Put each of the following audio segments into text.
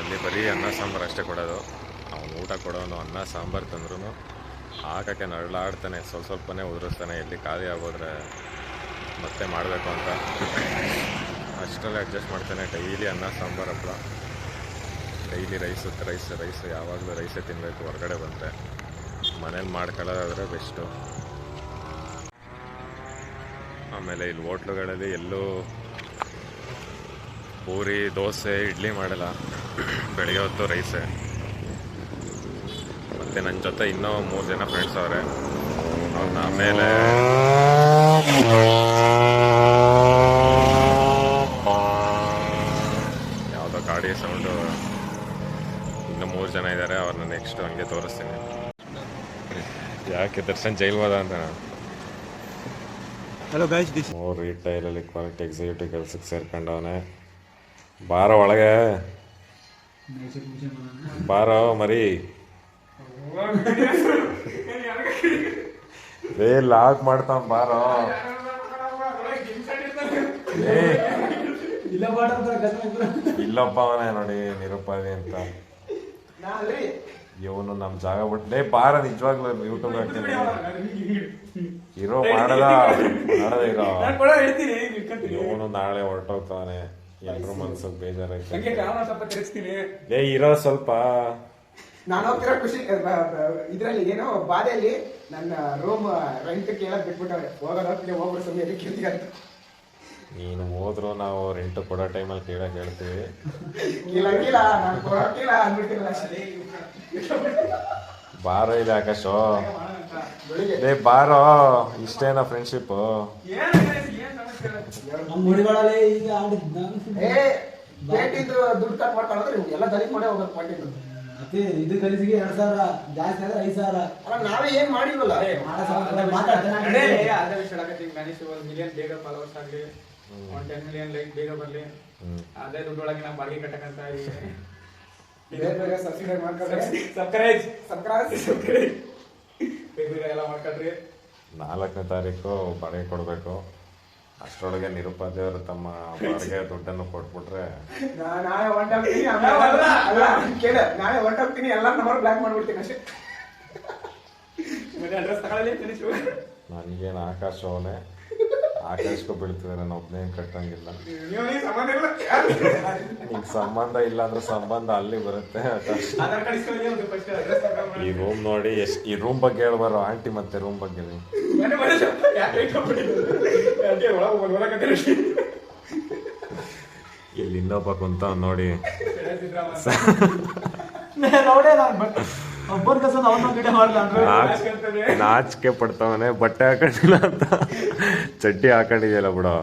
ಅಲ್ಲಿ ಬರೀ ಅನ್ನ ಸಾಂಬಾರು ಅಷ್ಟೇ ಕೊಡೋದು. ಅವನು ಊಟ ಕೊಡೋನು ಅನ್ನ ಸಾಂಬಾರು ತಂದ್ರೂ ಹಾಕೋಕ್ಕೆ ನರಳಾಡ್ತಾನೆ, ಸ್ವಲ್ಪನೇ ಉದುರಿಸ್ತಾನೆ. ಎಲ್ಲಿ ಖಾಲಿ ಆಗೋದ್ರೆ ಮತ್ತೆ ಮಾಡಬೇಕು ಅಂತ ಅಷ್ಟರಲ್ಲೇ ಅಡ್ಜಸ್ಟ್ ಮಾಡ್ತಾನೆ. ಡೈಲಿ ಅನ್ನ ಸಾಂಬಾರು ಹಪ್ಪಳ, ಡೈಲಿ ರೈಸು ಯಾವಾಗಲೂ ರೈಸೇ ತಿನ್ನಬೇಕು. ಹೊರಗಡೆ ಬಂದರೆ ಮನೇಲಿ ಮಾಡ್ಕೊಳ್ಳೋದಾದರೆ ಬೆಸ್ಟು. ಆಮೇಲೆ ಇಲ್ಲಿ ಹೋಟ್ಲುಗಳಲ್ಲಿ ಎಲ್ಲೂ ಪೂರಿ ದೋಸೆ ಇಡ್ಲಿ ಮಾಡಲ್ಲ, ಬೆಳಗ್ಗೆ ಹೊತ್ತು ರೈಸೇ. ಮತ್ತು ನನ್ನ ಜೊತೆ ಇನ್ನೂ 3 ಜನ ಫ್ರೆಂಡ್ಸ್ ಅವರೇ. ಆಮೇಲೆ ಯಾವುದೋ ಗಾಡಿ ಸೌಂಡು, ಇನ್ನೂ 3 ಜನ ಇದ್ದಾರೆ. ಅವ್ರನ್ನ ನೆಕ್ಸ್ಟ್ ಹಂಗೆ ತೋರಿಸ್ತೀನಿ. ಯಾಕೆ ದರ್ಶನ್ ಜೈಲ್ ಹೋದ ಅಂತ. ಹಲೋ ಗೈಸ್, ಮೂರು ರಿಟೈಲಲ್ಲಿ ಕ್ವಾಲಿಟಿ ಎಕ್ಸಿಕ್ಯೂಟಿವ್ ಕೆಲಸಕ್ಕೆ ಸೇರ್ಕೊಂಡವನೆ. ಬಾರೋ ಒಳಗೆ, ಬಾರೋ ಮರಿ. ಲಾಕ್ ಮಾಡ್ತಾವ, ಬಾರೋ. ಇಲ್ಲೊಬ್ಬ ಅವನೇ ನೋಡಿ, ನಿರುಪಾದಿ ಅಂತ. ಇವನು ನಮ್ಮ ಜಾಗ ಬಿಟ್ಟೆ ಬಾರ. ನಿಜವಾಗ್ಲೂ ಯೂಟ್ಯೂಬ್ ಹಾಕ್ತೀನಿ. ಇರೋ ಮಾಡದ ಇರೋ. ಇವನು ನಾಳೆ ಹೊರಟೋಗ್ತಾನೆ. ಎಲ್ರು ಮನ್ಸಿಗೆ ಬೇಜಾರೈತೆ. ಇರೋ ಸ್ವಲ್ಪ. ನಾನು ಹೋಗ್ತಿರೋ ಖುಷಿ ಇದ್ರಲ್ಲಿ ಏನೋ ಬಾಧೆಯಲ್ಲಿ ನನ್ನ ರೂಮ್ ರೆಂಟ್ ಕೇಳಕ್ ಬಿಟ್ಬಿಟ್ಟವ್ರೆ. ಹೋಗ್ಬಿಡು ಸಮಯ ಕೇಳ್ತೀವಿ ಅಂತ. ನೀನು ಹೋದ್ರು ನಾವು ರೆಂಟ್ ಕೊಡೋ ಟೈಮಲ್ಲಿ ಕೇಳಕ್ ಹೇಳ್ತೀವಿ. ಬಾರೋ ಇದೆ ಆಕಾಶು. ಬಾರೋ, ಇಷ್ಟೇನಾ ಫ್ರೆಂಡ್ಶಿಪ್? ದುಡ್ಡು ಕಟ್ ಮಾಡ್ಕೊಳ್ಳೋದ್ರೆ ಎಲ್ಲ ದಲಿತ ಮಾಡೇ ಹೋಗೋದು ಪಾಟಿದ್ದು. ಮತ್ತೆ ಇದು ಖರೀದಿಗೆ 2,000 ಜಾಸ್ತಿ ಆದ್ರೆ 5,000. ಅಲ್ಲ ನಾವೇ ಏನ್ ಮಾಡಿಲ್ವಲ್ಲ. ಮಿಲಿಯನ್ ಬೇಗ ಫಾಲೋವರ್ಸ್ ಆಗಲಿ, 10 ಮಿಲಿಯನ್ ಲೈಕ್ ಬೇಗ ಬರಲಿ. ಅದೇ ದುಡ್ಡೊಳಗೆ ನಾವು ಬಾಡಿಗೆ ಕಟ್ಟಕಂತ ಸಬ್ಸ್ಕ್ರೈಬ್ ಮಾಡ್ಕೊಂಡ್ರೆ ಎಲ್ಲ ಮಾಡ್ಕೊಳ್ರಿ. 4ನೇ ತಾರೀಕು ಬಾಡಿಗೆ ಕೊಡಬೇಕು. ಅಷ್ಟರೊಳಗೆ ನಿರುಪಾದಿಯವರು ತಮ್ಮ ಬಾಡಿಗೆ ದುಡ್ಡನ್ನು ಕೊಟ್ಬಿಟ್ರೆ ನಾಳೆ ಹೊಂಟೋಗ್ತೀನಿ. ಎಲ್ಲ ನಂಬರ್ ಬ್ಲಾಕ್ ಮಾಡ್ಬಿಡ್ತೀನಿ ಅಷ್ಟೇ. ಅಡ್ರೆಸ್ ತಗೊಳ್ಳಲಿ. ನನಗೇನು ಆಕಾಶ ಅವನೇ, ಆಕಾಶಕ್ಕೂ ಬೀಳ್ತಿದ್ದಾರೆ. ನಾನು ಒಬ್ಬನೇ ಕಟ್ಟಂಗಿಲ್ಲ. ಈಗ ಸಂಬಂಧ ಇಲ್ಲ ಅಂದ್ರೆ ಸಂಬಂಧ ಅಲ್ಲಿ ಬರುತ್ತೆ. ಈ ರೂಮ್ ನೋಡಿ, ಈ ರೂಮ್ ಬಗ್ಗೆ ಹೇಳ್ಬಾರೋ ಆಂಟಿ. ಮತ್ತೆ ರೂಮ್ ಬಗ್ಗೆ ಇಲ್ಲಿ ಇನ್ನೊಬ್ಬ ಕುಂತ ನೋಡಿ. ನಾಚಿಕೆ ಪಡ್ತಾವನೆ. ಬಟ್ಟೆ ಹಾಕೊಂಡಿಲ್ಲ ಅಂತ ಚಡ್ಡಿ ಹಾಕೊಂಡಿದ್ಯಲ್ಲ ಬಿಡೋ.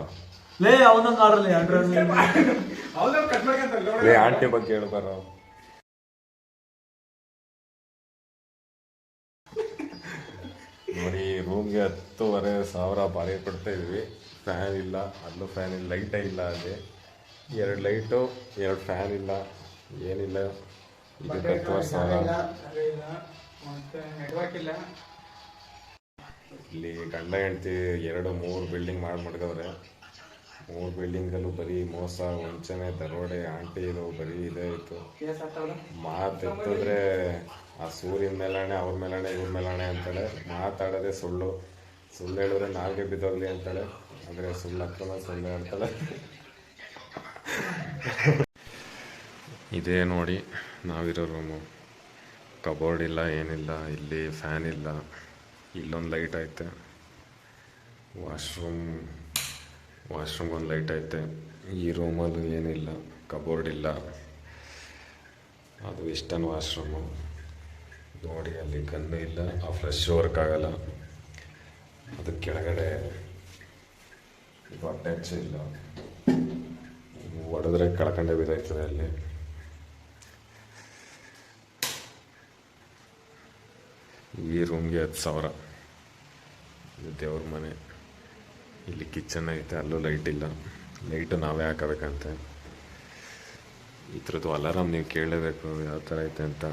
ಆಂಟಿ ಬಗ್ಗೆ ಹೇಳ್ಬಾರೋ. ನೋಡಿ, ರೂಮ್ಗೆ 10,500 ಬಾಡಿಗೆ ಕೊಡ್ತಾ ಇದ್ವಿ. ಫ್ಯಾನ್ ಇಲ್ಲ, ಅಲ್ಲೂ ಫ್ಯಾನ್ ಇಲ್ಲ, ಲೈಟೇ ಇಲ್ಲ. ಅಲ್ಲಿ 2 ಲೈಟು, 2 ಫ್ಯಾನ್ ಇಲ್ಲ, ಏನಿಲ್ಲ. ಇದಕ್ಕೆ 10,000. ಇಲ್ಲಿ ಗಂಡ ಹೆಂಡ್ತಿ 2-3 ಬಿಲ್ಡಿಂಗ್ ಮಾಡ್ಕೊಂಡ್ರೆ. 3 ಬಿಲ್ಡಿಂಗಲ್ಲೂ ಬರೀ ಮೋಸ, ವಂಚನೆ, ದರೋಡೆ. ಆಂಟಿ ಇದು ಬರೀ ಇದೇ ಇತ್ತು. ಮಾತೆತ್ತಿದ್ರೆ ಆ ಸೂರ್ಯನ ಮೇಲಾಣೆ, ಅವ್ರ ಮೇಲಾಣೆ, ಇವ್ರ ಮೇಲಾಣೆ ಅಂತಾಳೆ. ಮಾತಾಡೋದೇ ಸುಳ್ಳು ಹೇಳಿದ್ರೆ ನಾಲ್ಗೆ ಬಿದ್ದೋಗ್ಲಿ ಅಂತಾಳೆ. ಆದರೆ ಸುಳ್ಳು ಹಾಕೋಣ, ಸುಳ್ಳು ಹೇಳ್ತಾಳೆ. ಇದೇ ನೋಡಿ ನಾವಿರೋ ರೂಮು. ಕಬೋರ್ಡ್ ಇಲ್ಲ, ಏನಿಲ್ಲ. ಇಲ್ಲಿ ಫ್ಯಾನ್ ಇಲ್ಲ. ಇಲ್ಲೊಂದು ಲೈಟ್ ಐತೆ. ವಾಶ್ರೂಮ್ಗೊಂದು ಲೈಟ್ ಐತೆ. ಈ ರೂಮಲ್ಲೂ ಏನಿಲ್ಲ, ಕಬೋರ್ಡ್ ಇಲ್ಲ. ಅದು ವೆಸ್ಟರ್ನ್ ವಾಶ್ರೂಮು ನೋಡಿ. ಅಲ್ಲಿ ಗನ್ನು ಇಲ್ಲ, ಆ ಫ್ಲಶ್ ವರ್ಕ್ ಆಗಲ್ಲ. ಅದು ಕೆಳಗಡೆ ಅಟ್ಯಾಚ್ ಇಲ್ಲ. ಹೊಡೆದ್ರೆ ಕಳ್ಕೊಂಡೇ ಬಿದ್ದಾಯ್ತದೆ ಅಲ್ಲಿ. ಈ ರೂಮ್ಗೆ 10,000. ಇದು ದೇವ್ರ ಮನೆ. ಇಲ್ಲಿ ಕಿಚನ್ ಐತೆ, ಅಲ್ಲೂ ಲೈಟ್ ಇಲ್ಲ. ಲೈಟು ನಾವೇ ಹಾಕಬೇಕಂತೆ. ಈ ಥರದ್ದು ಅಲಾರಾಮ್ ನೀವು ಕೇಳಲೇಬೇಕು ಯಾವ ಥರ ಐತೆ ಅಂತ.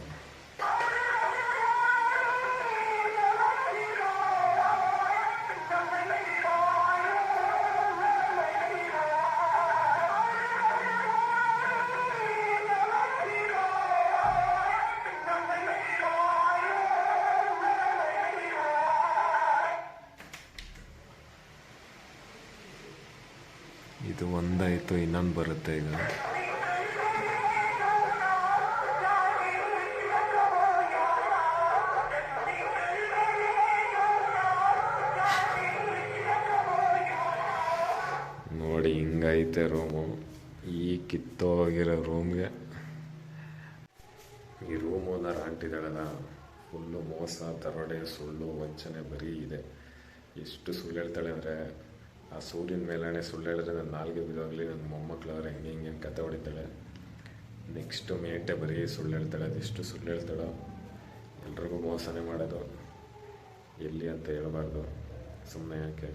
ಇನ್ನೊಂದು ಬರುತ್ತೆ ಈಗ. ನೋಡಿ ಹಿಂಗೈತೆ ರೂಮು. ಈ ಕಿತ್ತೋಗಿರೋ ರೂಮ್ಗೆ ಈ ರೂಮ್ ಓನರ್ ಅಂಟಿದ್ದಾಳಲ್ಲ, ಫುಲ್ಲು ಮೋಸ, ದರೋಡೆ, ಸುಳ್ಳು, ವಂಚನೆ ಬರೀ ಇದೆ. ಎಷ್ಟು ಸುಳ್ಳು ಹೇಳ್ತಾಳೆ ಅಂದರೆ, ಆ ಸೂರ್ಯನ ಮೇಲೇ ಸುಳ್ಳು ಹೇಳಿದ್ರೆ ನನ್ನ ನಾಲ್ಗೆ ಬಿದ್ದೋಗಲಿ, ನನ್ನ ಮೊಮ್ಮಕ್ಳು ಅವ್ರು ಹೆಂಗೆ ಹಿಂಗೆ ಕತೆ ಹೊಡಿತಾಳೆ. ನೆಕ್ಸ್ಟು ಮೇಟೆ ಬರೀ ಸುಳ್ಳು ಹೇಳ್ತಾಳೆ. ಅದೆಷ್ಟು ಸುಳ್ಳು ಹೇಳ್ತಾಳೋ, ಎಲ್ರಿಗೂ ಮೋಸನೇ ಮಾಡೋದು. ಎಲ್ಲಿ ಅಂತ ಹೇಳಬಾರ್ದು, ಸುಮ್ಮನೆ ಯಾಕೆ,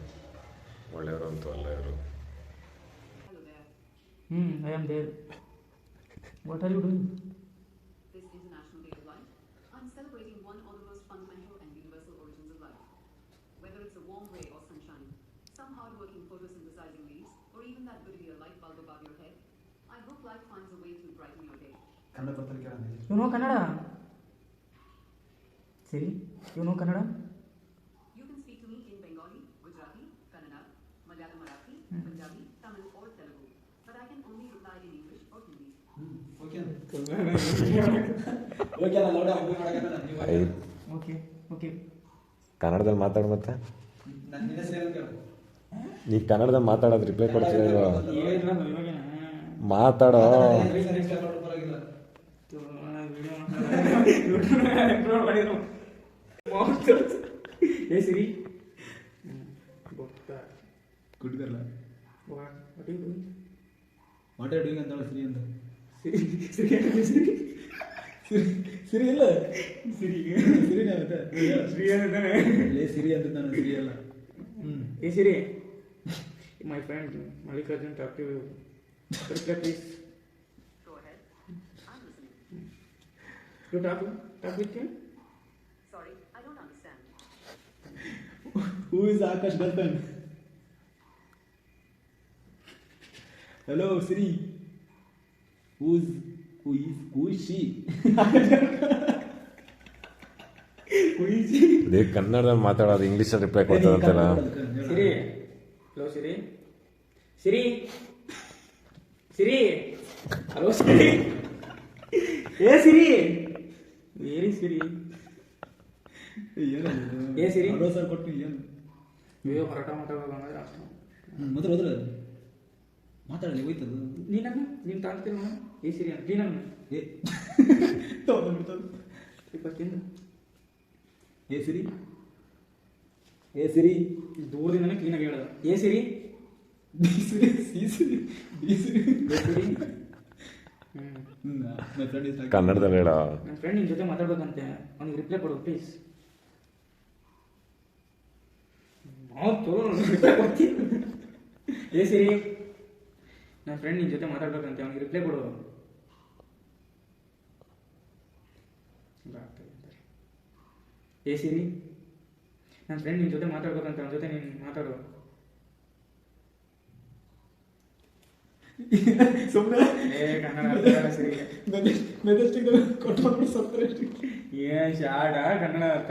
ಒಳ್ಳೆಯವರು ಅಂತೂ ಅಲ್ಲ ಇವರು. I am there. What are you doing? This International Day of Life, I'm celebrating one of the most fundamental and universal origins of life. Whether it's a warm ray or sunshine, some hard-working photosynthesizing leaves, or even that goodly light bulb above your head, I hope life finds a way to brighten your day. Kannada ಬರ್ತಾರೆ ಕೇಳಂడి. You know Kannada? Siri, you know Kannada? You can speak to me in Bengali, Gujarati, Kannada, Malayalam, Marathi, Punjabi, Tamil, or Telugu, but I can only reply in English or Hindi. Okay okay ಅಲ್ಲ ಲೌಡ update ಮಾಡಕತ್ತಾನ ನೀವು. Okay. ಕನ್ನಡದಲ್ಲಿ ಮಾತಾಡು. ಮತ್ತೆ ನನ್ನ ನಿನ್ನ ಹೆಸರು ಕೇಳು. ಈಗ ಕನ್ನಡದಲ್ಲಿ ಮಾತಾಡೋದು ರಿಪ್ಲೈ ಕೊಡ್ತೀವಿ. ಹೇಳಿಲ್ಲ ಇವಾಗೇನ? ಮಾತಾಡೋ. ನೆಕ್ಸ್ಟ್ ಅಪ್ಲೋಡ್ ಪರವಾಗಿಲ್ಲ. Hey Siri. Good girl. What are you doing? What are doing ಅಂತ ಶ್ರೀ ಅಂತ. Siri ಇಲ್ಲ. ಸಿರಿನೇ ಆಗುತ್ತೆ. Siri ಅಂತಾನೆ. ಲೇ ಸಿರಿ ಅಂತ ನಾನು ಸಿರಿ ಅಲ್ಲ. Hey Siri. My friend Mallikarjun talk to you. Reply please. Go ahead. I'm listening. You talk with him? Sorry, I don't understand. Who is Akash girlfriend? Hello Siri. Who is she? ಅದೇ ಕನ್ನಡದಲ್ಲಿ ಮಾತಾಡೋದು ಇಂಗ್ಲೀಷಲ್ಲಿ reply ಕೊಡ್ತಾರಂತಲ್ಲ. Siri. Hello Siri. Siri. Hello Siri. Hey Siri. Where is Siri? Hey Siri. Hello sir ಕೊಟ್ಟು ಏನು video ಹೊರಟ ಮಾತಾಡೋದು ಅಷ್ಟು. ಮೊದಲು ಮಾತಾಡಲಿ ಹೋಯ್ತದು. ನೀನು ತಾಂತೀರ ಏ ಸಿರಿ ಅಂತ ಕ್ಲೀನಾಗಿ ಏ ಇಪ್ಪತ್ತಿಂದ ಏ ಸಿರಿ ದೂರದಿಂದನೇ ಕ್ಲೀನಾಗಿ ಹೇಳೋದು. ಏ ಸಿರಿ. ಕನ್ನಡದಲ್ಲಿ ಹೇಳ. ನನ್ನ ಫ್ರೆಂಡ್ ನಿನ್ನ ಜೊತೆ ಮಾತಾಡ್ಬೇಕಂತೆ, ಅವ್ನಿಗೆ ರಿಪ್ಲೈ ಕೊಡು ಪ್ಲೀಸ್. ರಿಪ್ಲೈ ಕೊಡ್ತೀನಿ. ಏ ಸಿರಿ, ನನ್ನ ಫ್ರೆಂಡ್ ನಿನ್ನ ಜೊತೆ ಮಾತಾಡ್ಬೇಕಂತೆ, ಅವ್ನಿಗೆ ರಿಪ್ಲೈ ಕೊಡು. ಏ ಸಿರಿ, ನನ್ನ ಫ್ರೆಂಡ್ ನಿನ್ನ ಜೊತೆ ಮಾತಾಡ್ಬೇಕಂತ, ಅವನ ಜೊತೆ ನೀನು ಮಾತಾಡು. ಸುಮ್ಮನೆ ಕನ್ನಡ ಸರಿ ಮೆಜೆಸ್ಟಿಕ್ ಕೊಟ್ಟು ಸತ್ತರೆ ಏನ್ ಶಾಡ ಕನ್ನಡ ಅರ್ಥ